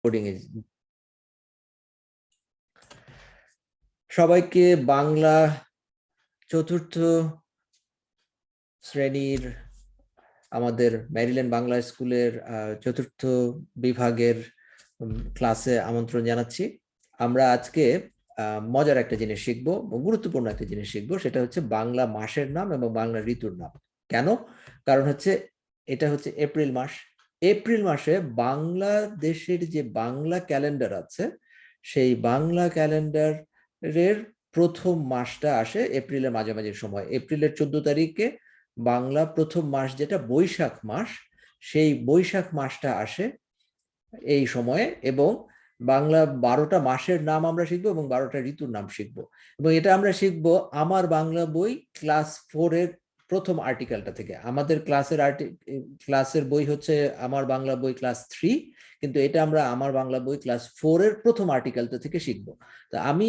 Coding is সবাইকে বাংলা চতুর্থ শ্রেণীর আমাদের ম্যারিল্যান্ড বাংলা স্কুলের চতুর্থ বিভাগের ক্লাসে আমন্ত্রণ জানাচ্ছি। আমরা আজকে মজার একটা জিনিস শিখবো, গুরুত্বপূর্ণ একটা জিনিস শিখবো, সেটা হচ্ছে বাংলা মাসের নাম এবং বাংলা ঋতুর নাম। কেন? কারণ হচ্ছে এটা হচ্ছে এপ্রিল মাস। এপ্রিল মাসে বাংলাদেশের যে বাংলা ক্যালেন্ডার আছে, সেই বাংলা ক্যালেন্ডারের প্রথম মাসটা আসে এপ্রিলের মাঝামাঝি সময়। এপ্রিলের 14 তারিখে বাংলা প্রথম মাস যেটা বৈশাখ মাস, সেই বৈশাখ মাসটা আসে এই সময়ে। এবং বাংলা 12টা মাসের নাম আমরা শিখবো এবং 12টা ঋতুর নাম শিখবো। এবং এটা আমরা শিখবো আমার বাংলা বই ক্লাস 4 এর প্রথম আর্টিকেলটা থেকে। আমাদের ক্লাসের বই হচ্ছে আমার বাংলা বই ক্লাস 3, কিন্তু এটা আমরা আমার বাংলা বই ক্লাস 4 এর প্রথম আর্টিকেলটা থেকে শিখবো। তো আমি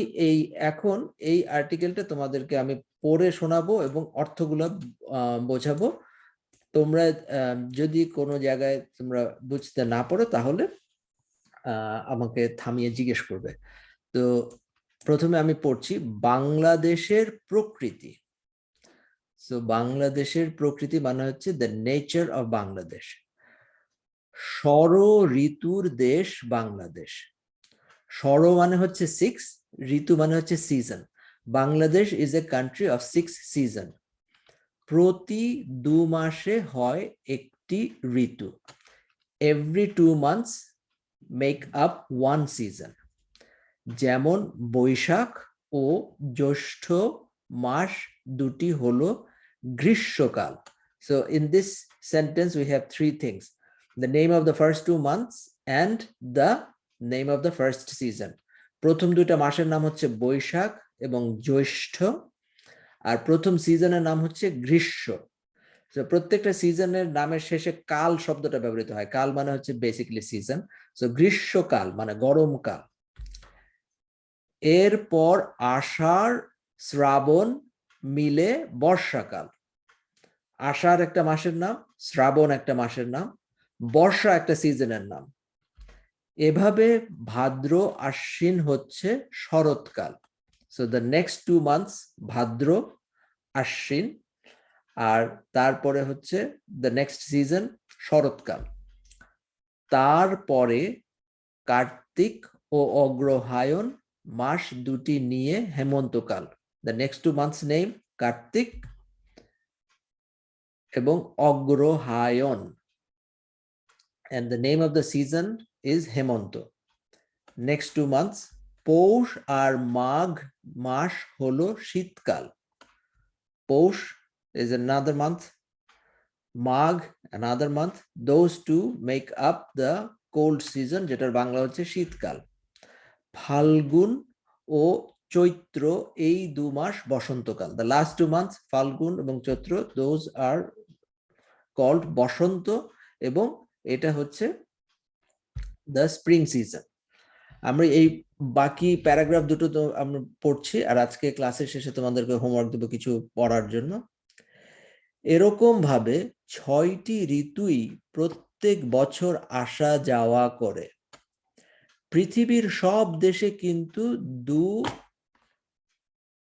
এখন এই আর্টিকেলটা তোমাদেরকে আমি পড়ে শোনাবো এবং অর্থগুলো বোঝাবো। তোমরা যদি কোনো জায়গায় তোমরা বুঝতে না পারো তাহলে আমাকে থামিয়ে জিজ্ঞেস করবে। তো প্রথমে আমি পড়ছি বাংলাদেশের প্রকৃতি। সো বাংলাদেশের প্রকৃতি মানে হচ্ছে দ্য নেচার অফ বাংলাদেশ। ষড় ঋতুর দেশ বাংলাদেশ। ষড় মানে হচ্ছে 6, ঋতু মানে হচ্ছে season. Bangladesh is a country of 6 season. প্রতি 2 মাসে হয় একটি ঋতু। Every 2 months make up 1 season. যেমন বৈশাখ ও জ্যৈষ্ঠ মাস দুটি হলো গ্রীষ্মকাল। So in this sentence we have 3 things: the name of the first 2 months and the name of the first season. প্রথম দুইটা মাসের নাম হচ্ছে বৈশাখ এবং জ্যৈষ্ঠ, আর প্রথম সিজনের নাম হচ্ছে গ্রীষ্ম। তো প্রত্যেকটা সিজনের নামের শেষে কাল শব্দটা ব্যবহৃত হয়। কাল মানে হচ্ছে বেসিক্যালি সিজন। সো গ্রীষ্মকাল মানে গরমকাল। এরপর আষাঢ় শ্রাবণ মিলে বর্ষাকাল। আষাঢ় একটা মাসের নাম, শ্রাবণ একটা মাসের নাম, বর্ষা একটা সিজনের নাম। এভাবে ভাদ্র আশ্বিন হচ্ছে শরৎকাল। সো দ্য নেক্সট 2 months ভাদ্র আশ্বিন, আর তারপরে হচ্ছে দ্য নেক্সট সিজন শরৎকাল। তারপরে কার্তিক ও অগ্রহায়ণ মাস দুটি নিয়ে হেমন্তকাল। The next 2 months name Kartik এবং Agrahayan, and the name of the season is Hemanta. Next 2 months Poush আর মাঘ মাস হলো শীতকাল। পৌষ is another month, Magh another month. Those two make up the cold season, যেটার বাংলা হচ্ছে শীতকাল। ফাল্গুন ও চৈত্র এই 2 মাস বসন্তকাল। The last 2 months ফাল্গুন এবং চৈত্র, those are called বসন্ত, এবং এটা হচ্ছে the spring season. আমরা এই বাকি প্যারাগ্রাফ দুটো তো আমরা পড়ছি, আর আজকে ক্লাসের শেষে তোমাদেরকে হোমওয়ার্ক দেবো কিছু পড়ার জন্য। এরকম ভাবে 6টি ঋতুই প্রত্যেক বছর আসা যাওয়া করে। পৃথিবীর সব দেশে কিন্তু 2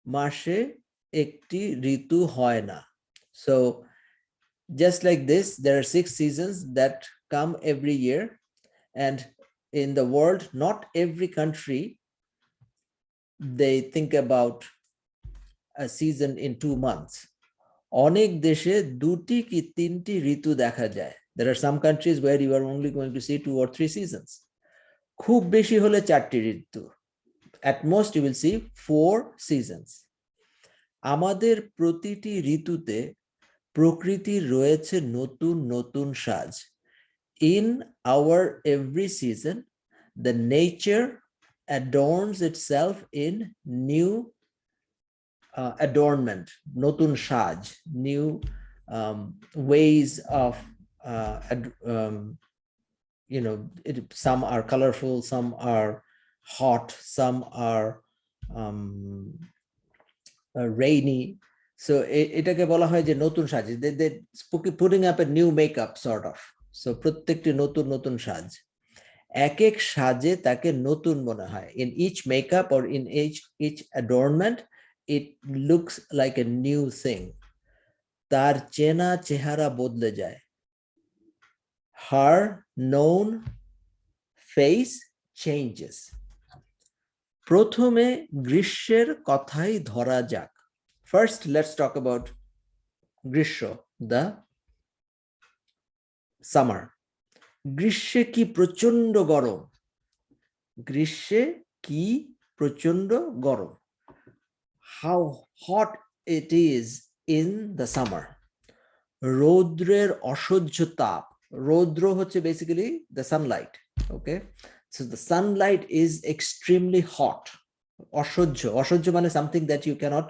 মাসে একটি ঋতু হয় না। So just like this, there are 6 seasons that come every year, and in the world not every country they think about a season in 2 months. অনেক দেশে 2টি কি 3টি ঋতু দেখা যায়। There are some countries where you are only going to see 2 or 3 seasons. খুব বেশি হলে 4টি ঋতু। At most you will see 4 seasons. আমাদের প্রতিটি ঋতুতে প্রকৃতির রয়েছে নতুন নতুন সাজ। In our every season, the nature adorns itself in new adornment, নতুন সাজ, new ways of some are colorful, some are hot, some are rainy. So এটাকে বলা হয় যে নতুন সাজ, they putting up a new makeup sort of. So প্রত্যেকটি নতুন নতুন সাজ। এক এক সাজে তাকে নতুন মনে হয়। In each makeup or in each adornment, it looks like a new thing. তার চেনা চেহারা বদলে যায়। Her known face changes. প্রথমে গ্রীষ্মের কথাই ধরা যাক। First, let's talk about গ্রীষ্ম, the summer. গ্রীষ্মে কি প্রচন্ড গরম। গ্রীষ্মে কি প্রচন্ড গরম। How hot it is in the summer. রৌদ্রের অসহ্য তাপ। রৌদ্র হচ্ছে basically the sunlight. Okay, so the sunlight is extremely hot. অসহ্য, অসহ্য মানে something that you cannot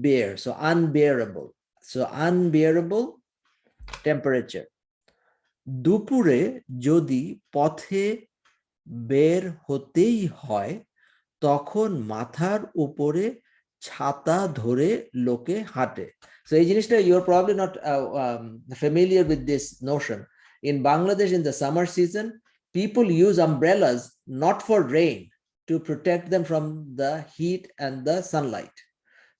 bear, so unbearable. So unbearable temperature. দুপুরে যদি পথে বের হতেই হয় তখন মাথার উপরে ছাতা ধরে লোকে হাঁটে। So এই জিনিসটা you're probably not familiar with this notion. In Bangladesh, in the summer season, people use umbrellas not for rain, to protect them from the heat and the sunlight.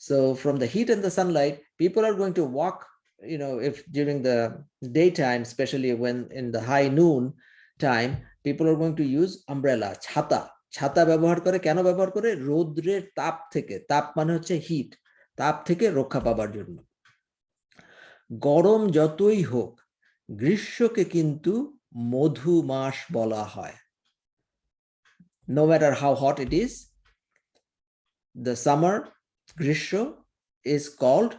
So from the heat and the sunlight, people are going to walk, you know, if during the daytime, especially when in the high noon time, people are going to use umbrella, ছাতা। ছাতা ব্যবহার করে, কেন ব্যবহার করে? রৌদ্রের তাপ থেকে, তাপ মানে হচ্ছে হিট, তাপ থেকে রক্ষা পাবার জন্য। গরম যতই হোক গ্রীষ্মকে কিন্তু মধু মাস বলা হয়। No matter how hot it is, the summer, গ্রীষ্ম, is called,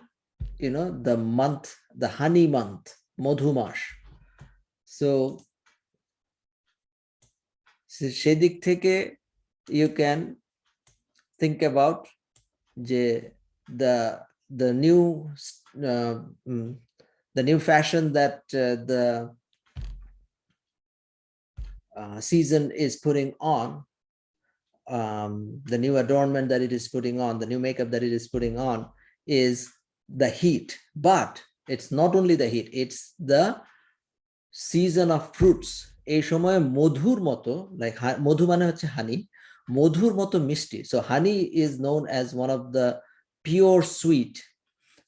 you know, the month, the honey month, Madhu mass. So সেদিক থেকে you can think about যে the new fashion that the season is putting on, the new adornment that it is putting on, the new makeup that it is putting on, is the heat. But it's not only the heat, it's the season of fruits. এই সময় মধুর মতো, like মধু মানে হচ্ছে হানি, মধুর মতো মিষ্টি। So honey is known as one of the pure sweet.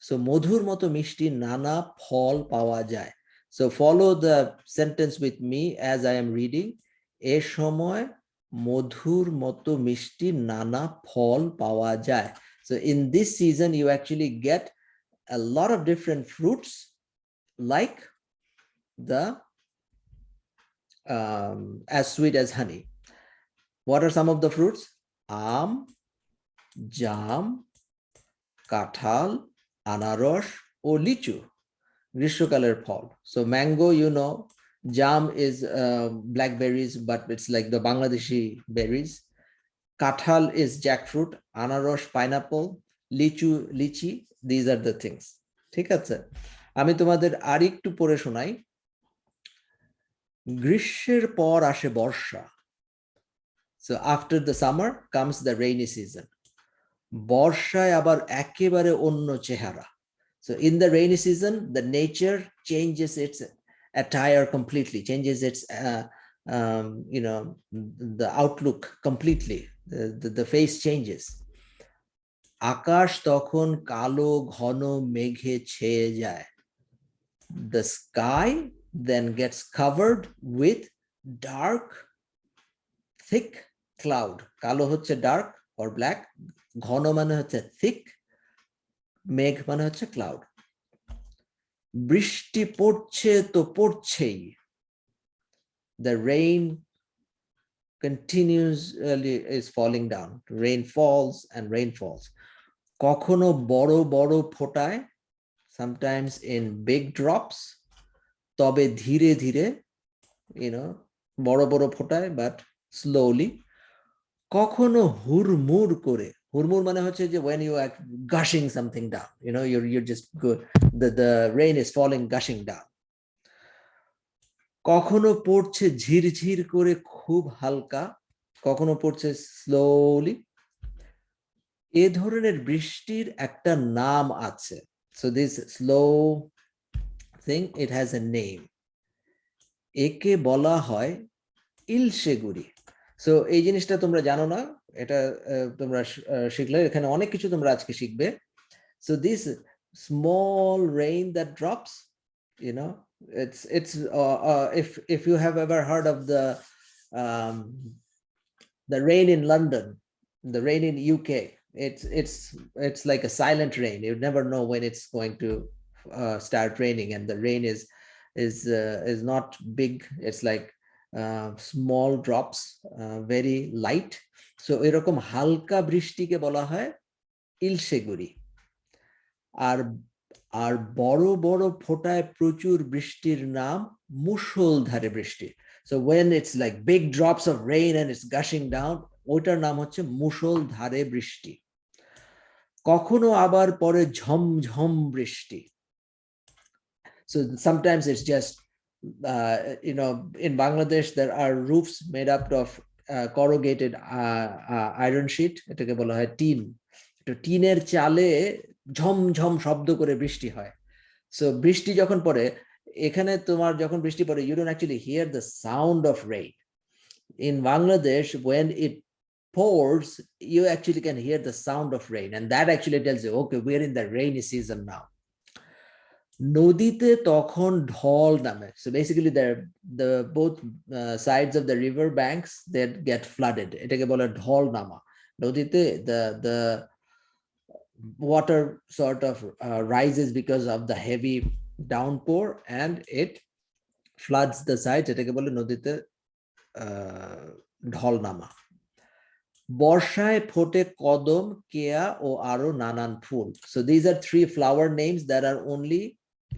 So মধুর মতো মিষ্টি নানা ফল পাওয়া যায়। So follow the sentence with me as I am reading. এ সময় মধুর মতো মিষ্টি নানা ফল পাওয়া যায়। So in this season you actually get a lot of different fruits, like the as sweet as honey. What are some of the fruits? আম, জাম, কাঁঠাল, আনারস ও লিচু, গ্রীষ্মকালের ফল। So mango, you know, jam is blackberries, but it's like the Bangladeshi berries. Kathal is jackfruit, anarosh pineapple, lichu lychee, these are the things. ঠিক আছে, আমি তোমাদের আরেকটু পড়ে শোনাই। গ্রীষ্মের পর আসে বর্ষা। So after the summer comes the rainy season. বর্ষায় আবার একেবারে অন্য চেহারা। So in the rainy season, the nature changes its attire completely, changes its you know, the outlook completely. The face changes. আকাশ তখন কালো ঘন মেঘে ছেয়ে যায়। The sky then gets covered with dark, thick cloud. কালো হচ্ছে dark or black, ঘন মানে হচ্ছে thick, মেঘ মানে হচ্ছে cloud. বৃষ্টি পড়ছে তো পড়ছেই। The rain continuously is falling down. Rain falls and rain falls. কখনো বড় বড় ফোঁটায়, sometimes in big drops, তবে ধীরে ধীরে, you know, বড় বড় ফোঁটায় but slowly. কখনো হুড়মুড় করে, হুড়মুড় মানে হচ্ছে যে when you are gushing something down, you know, you're just good, the rain is falling, gushing down. কখনো পড়ছে ঝিরঝির করে খুব হালকা, কখনো পড়ছে স্লোলি। এ ধরনের বৃষ্টির একটা নাম আছে। So this slow thing, it has a name. একে বলা হয় ইলশেগুড়ি। সো এই জিনিসটা তোমরা জানো না, এটা তোমরা শিখলে, এখানে অনেক কিছু তোমরা আজকে শিখবে। So this small rain that drops, you know, if you have ever heard of um, the rain in London, the rain in UK, it's like a silent rain. You never know when it's going to start raining, and the rain is not big. It's like small drops, very light. So এরকম হালকা বৃষ্টিকে বলা হয় ইলশেগুড়ি। আর আর বড় বড় ফোঁটায় প্রচুর বৃষ্টির নাম মুষলধারে বৃষ্টি। So when it's like big drops of rain and it's gushing down, ওইটার নাম হচ্ছে মুষলধারে বৃষ্টি। কখনো আবার পরে ঝমঝম বৃষ্টি। So sometimes it's just in Bangladesh there are roofs made up of corrugated iron sheet, এটাকে বলা হয় টিন। তো টিনের চালে ঝমঝম শব্দ করে বৃষ্টি হয়। সো বৃষ্টি যখন পড়ে, এখানে তোমার যখন বৃষ্টি পড়ে, you don't actually hear the sound of rain. In Bangladesh, when it pours, you actually can hear the sound of rain, and that actually tells you, okay, we're in the rainy season now. নদীতে তখন ঢল নামে। So basically the both sides of the river banks that get flooded, এটাকে বলে ঢল নামা। নদীতে the water sort of rises because of the heavy downpour and it floods the sides, এটাকে বলে নদীতে ঢল নামা। বর্ষায় ফোটে কদম, কেয়া ও আরো নানান ফুল। So these are three flower names that are only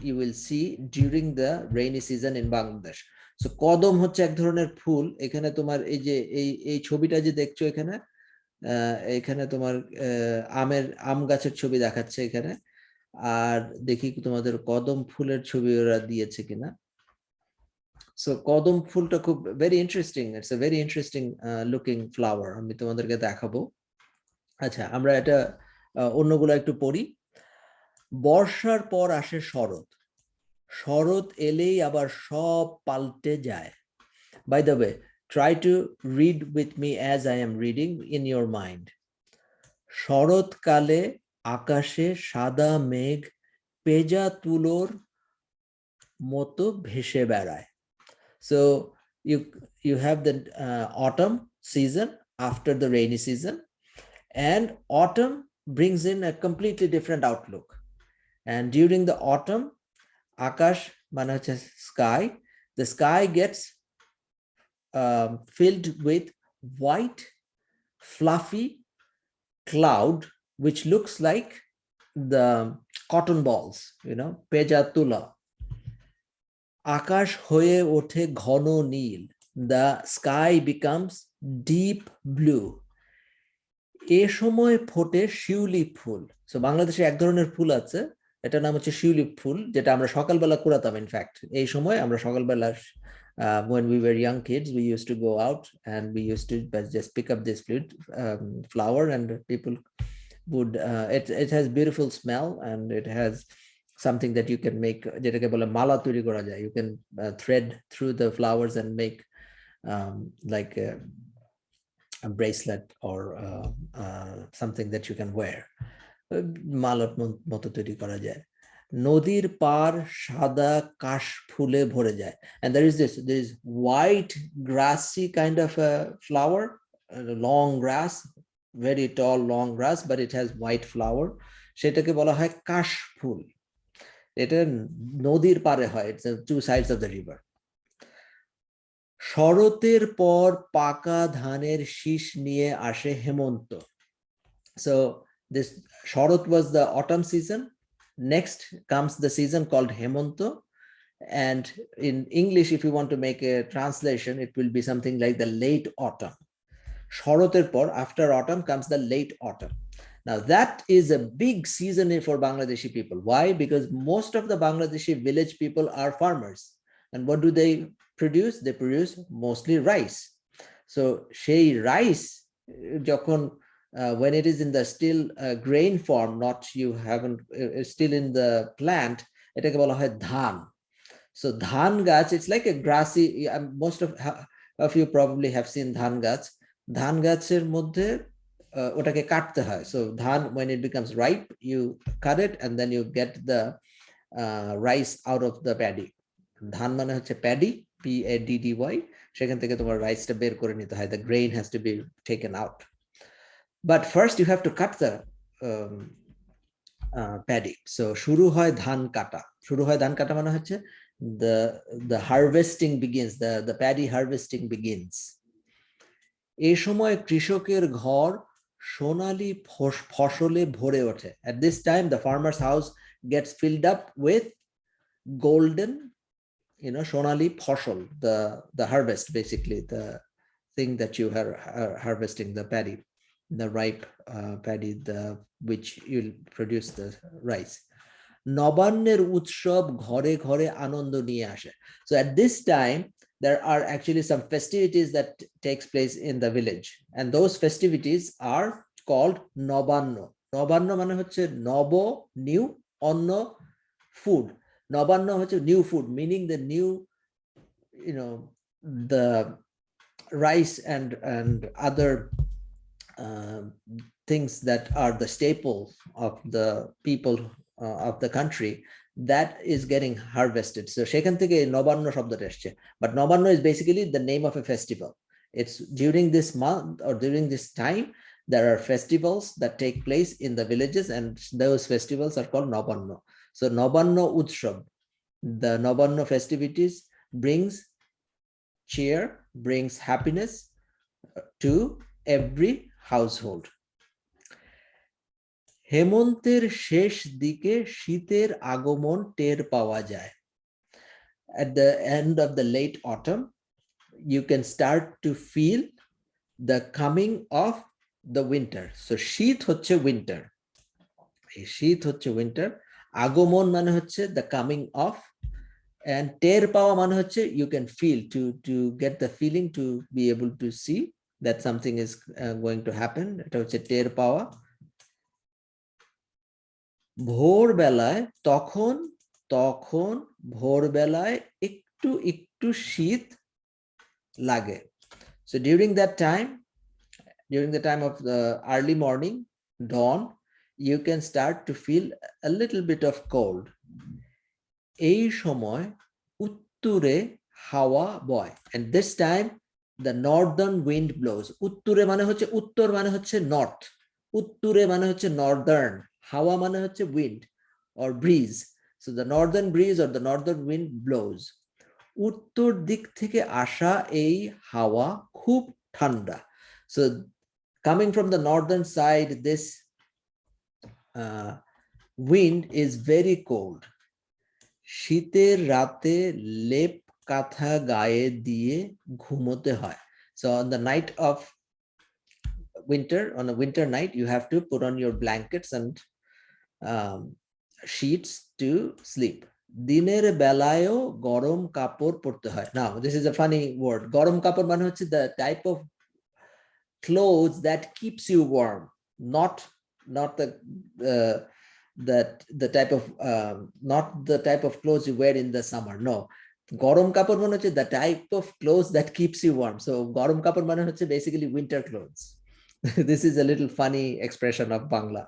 you will see during the rainy season in Bangladesh. So কদম হচ্ছে এক ধরনের ফুল। এখানে তোমার এই যে এই ছবিটা যে দেখছো এখানে, এখানে তোমার আম গাছের ছবি দেখাচ্ছে এখানে। আর দেখি তোমাদের কদম ফুলের ছবি ওরা দিয়েছে কিনা। সো কদম ফুলটা খুব very interesting, it's a very interesting looking flower, আমি তোমাদেরকে দেখাবো। আচ্ছা, আমরা এটা অন্যগুলো একটু পড়ি। বর্ষার পর আসে শরৎ, শরৎ এলেই আবার সব পাল্টে যায়। By the way, try to read with me as I am reading in your mind. শরৎকালে আকাশে সাদা মেঘ পেজা তুলোর মতো ভেসে বেড়ায়। So you have the autumn season after the rainy season, and autumn brings in a completely different outlook. And during the autumn, akash মানে হচ্ছে sky, the sky gets filled with white fluffy cloud which looks like the cotton balls, peja tula. আকাশ হয়ে ওঠে ঘন নীল, the sky becomes deep blue. এ সময় ফোটে শিউলি ফুল। So বাংলাদেশে এক ধরনের ফুল আছে, এটার নাম হচ্ছে শিউলি ফুল, যেটা আমরা সকালবেলা কুড়াতাম। ইনফ্যাক্ট এই সময় আমরা সকালবেলা when we were young kids, we used to go out and we used to just pick up this flower, and people would it has beautiful smell, and it has something that you can make, যেটাকে বলে মালা তৈরি করা যায়। You can thread through the flowers and make like a bracelet or something that you can wear. মালার মতো তৈরি করা যায়। নদীর পার সাদা কাশ ফুলে ভরে যায়, and there is white grassy kind of a flower, long grass, very tall long grass, but it has white flower, সেটাকে বলা হয় কাশ ফুল। এটা নদীর পারে হয়, it's two sides of the river. শরতের পর পাকা ধানের শীষ নিয়ে আসে হেমন্ত। So this Sharot was the autumn season. Next comes the season called Hemonto, and in English, if you want to make a translation, it will be something like the late autumn. Sharoter por, after autumn comes the late autumn. Now that is a big season for Bangladeshi people. Why? Because most of the Bangladeshi village people are farmers, and what do they produce? They produce mostly rice. So সেই rice যখন when it is in the still grain form, not you haven't still in the plant, এটাকে বলা হয় ধান। So ধান গাছ, it's like a grassy, most of of you probably have seen ধান গাছ গাছের মধ্যে ওটাকে কাটতে হয় so ধান when it becomes ripe you cut it and then you get the rice out of the paddy ধান মানে হচ্ছে paddy PADDY সেখান থেকে তোমার রাইসটা বের করে নিতে হয় the grain has to be taken out but first you have to cut the paddy so শুরু হয় ধান কাটা মানে হচ্ছে the harvesting begins the paddy harvesting begins এই সময় কৃষকের ঘর সোনালী ফসলে ভরে ওঠে at this time the farmer's house gets filled up with golden সোনালী ফসল the harvest basically the thing that you are harvesting the paddy the ripe paddy which will produce the rice নবান্নের উৎসব ঘরে ঘরে আনন্দ নিয়ে আসে so at this time there are actually some festivities that takes place in the village and those festivities are called Nabanna মানে হচ্ছে নব new অন্ন food নবান্ন হচ্ছে new food meaning the new the rice and other things that are the staples of the people of the country that is getting harvested so সেখান থেকে নবান্ন শব্দটা আসছে but Nabanna is basically the name of a festival it's during this month or during this time there are festivals that take place in the villages and those festivals are called Nabanna so Nabanna উৎসব the Nabanna festivities brings cheer brings happiness to every household হেমন্তের শেষ দিকে শীতের আগমন টের পাওয়া যায় at the end of the late autumn you can start to feel the coming of the winter so শীত হচ্ছে winter এই শীত হচ্ছে winter আগমন মানে হচ্ছে the coming of and টের পাওয়া মানে হচ্ছে you can feel to get the feeling to be able to see that something is going to happen এটা হচ্ছে টের পাওয়া ভোরবেলায় তখন ভোরবেলায় একটু শীত লাগে so during the time of the early morning dawn you can start to feel a little bit of cold এই সময় উত্তরে হাওয়া বয় and this time the northern wind blows উত্তরে মানে হচ্ছে উত্তর মানে হচ্ছে north উত্তরে মানে হচ্ছে northern হাওয়া মানে হচ্ছে wind or breeze so the northern breeze or the northern wind blows উত্তর দিক থেকে আসা এই হাওয়া খুব ঠান্ডা so coming from the northern side this wind is very cold শীতের রাতে লেপ কাঁথা গায়ে দিয়ে ঘুমোতে হয় so on the night of winter on a winter night you have to put on your blankets and sheets to sleep দিনের বেলায়ও গরম কাপড় পরতে হয় now this is a funny word গরম কাপড় মানে হচ্ছে the type of clothes that keeps you warm not the type of not the type of clothes you wear in the summer no গরম কাপড় মানে হচ্ছে the type of clothes that keeps you warm so গরম কাপড় মানে হচ্ছে basically winter clothes this is a little funny expression of Bangla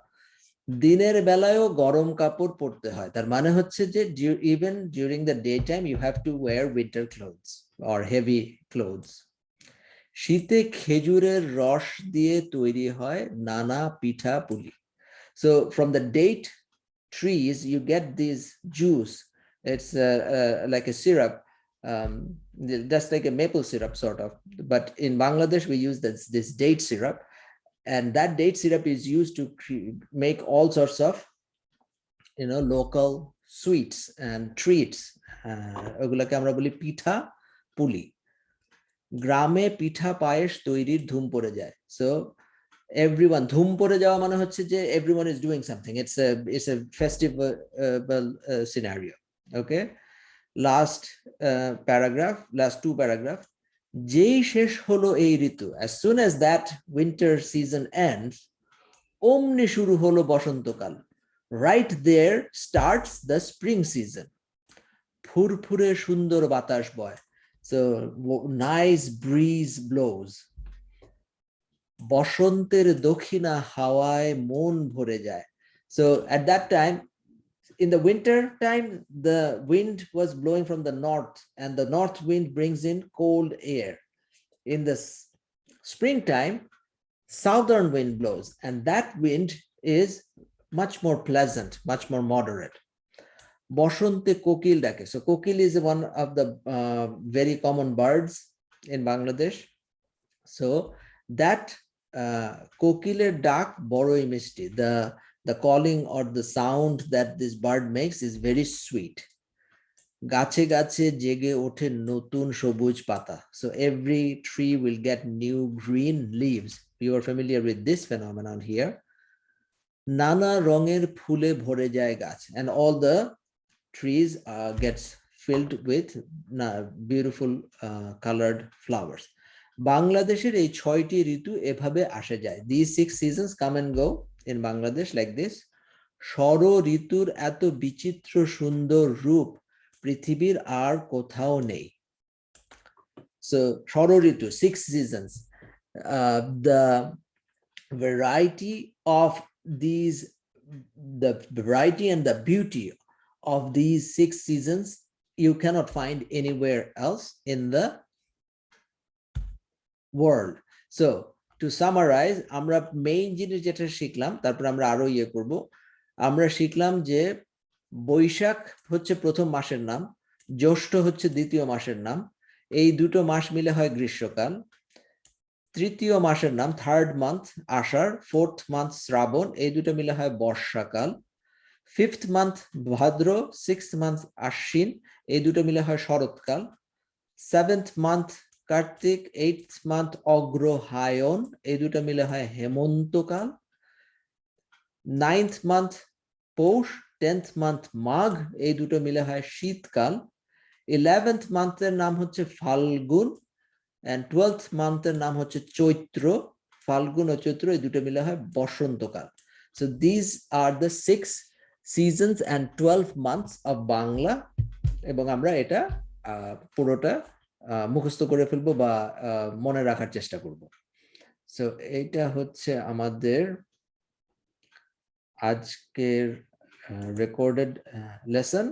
দিনের বেলায়ও গরম কাপড় পরতে হয় তার মানে হচ্ছে যে even during the daytime you have to wear winter clothes or heavy clothes শীতে খেজুরের রস দিয়ে তৈরি হয় নানা পিঠা পুলি so from the date trees you get this juice it's like a syrup just like a maple syrup sort of but in Bangladesh we use this date syrup and that date syrup is used to make all sorts of local sweets and treats ওগুলোকে আমরা বলি পিঠা পুলি গ্রামে পিঠা পায়েস তৈরির ধুম পড়ে যায় so everyone ধুম পড়ে যাওয়া মানে হচ্ছে যে everyone is doing something it's a festival scenario okay last two paragraph যেই শেষ হলো এই ঋতু as soon as that winter season ends অমনি শুরু হলো বসন্তকাল right there starts the spring season ফুরফুরে সুন্দর বাতাস বয় So nice breeze blows. বসন্তের দক্ষিণা হাওয়ায় মন ভরে যায়. So at that time, in the winter time, the wind was blowing from the north, and the north wind brings in cold air. In the springtime, southern wind blows, and that wind is much more pleasant, much more moderate. বসন্তে কোকিল ডাকে. So kokil is one of the very common birds in Bangladesh. So that কোকিলের ডাক বড়ই মিষ্টি. The calling or the sound that this bird makes is very sweet. গাছে গাছে জেগে ওঠে নতুন সবুজ পাতা. So every tree will get new green leaves. You are familiar with this phenomenon here. নানা রঙের ফুলে ভরে যায় গাছ, and all the trees gets filled with beautiful colored flowers. বাংলাদেশের এই 6টি ঋতু এভাবে আসে যায়. These 6 seasons come and go in Bangladesh like this. ষড় ঋতুর এত বিচিত্র সুন্দর রূপ পৃথিবীর আর কোথাও নেই. So ষড় ঋতু, 6 seasons. The variety of these, the variety and the beauty of these 6 seasons you cannot find anywhere else in the world. So to summarize, আমরা মেইন জিনিস যেটা শিখলাম, তারপর আমরা আরো করব. আমরা শিখলাম যে বৈশাখ হচ্ছে প্রথম মাসের নাম, জ্যৈষ্ঠ হচ্ছে দ্বিতীয় মাসের নাম, এই দুটো মাস মিলে হয় গ্রীষ্মকাল. তৃতীয় মাসের নাম, third month Ashar, fourth month Shrabon, এই দুটো মিলে হয় বর্ষাকাল. Fifth month Bhadra, sixth month Ashwin, এই দুটো মিলে হয় শরৎকাল. Seventh month Kartik, eighth month Agrahayan, এই দুটো মিলে হয় হেমন্তকাল. Ninth month Poush, 10th month Magh, এই দুটো মিলে হয় শীতকাল. 11th মান্থের নাম হচ্ছে ফাল্গুন, and 12th মান্থের নাম হচ্ছে চৈত্র. ফাল্গুন ও চৈত্র এই দুটো মিলে হয় বসন্তকাল. So these are the 6 seasons and 12 months of Bangla, এবং আমরা এটা পুরোটা মুখস্থ করে ফেলবো বা মনে রাখার চেষ্টা করব. So এটা হচ্ছে আমাদের আজকের recorded lesson.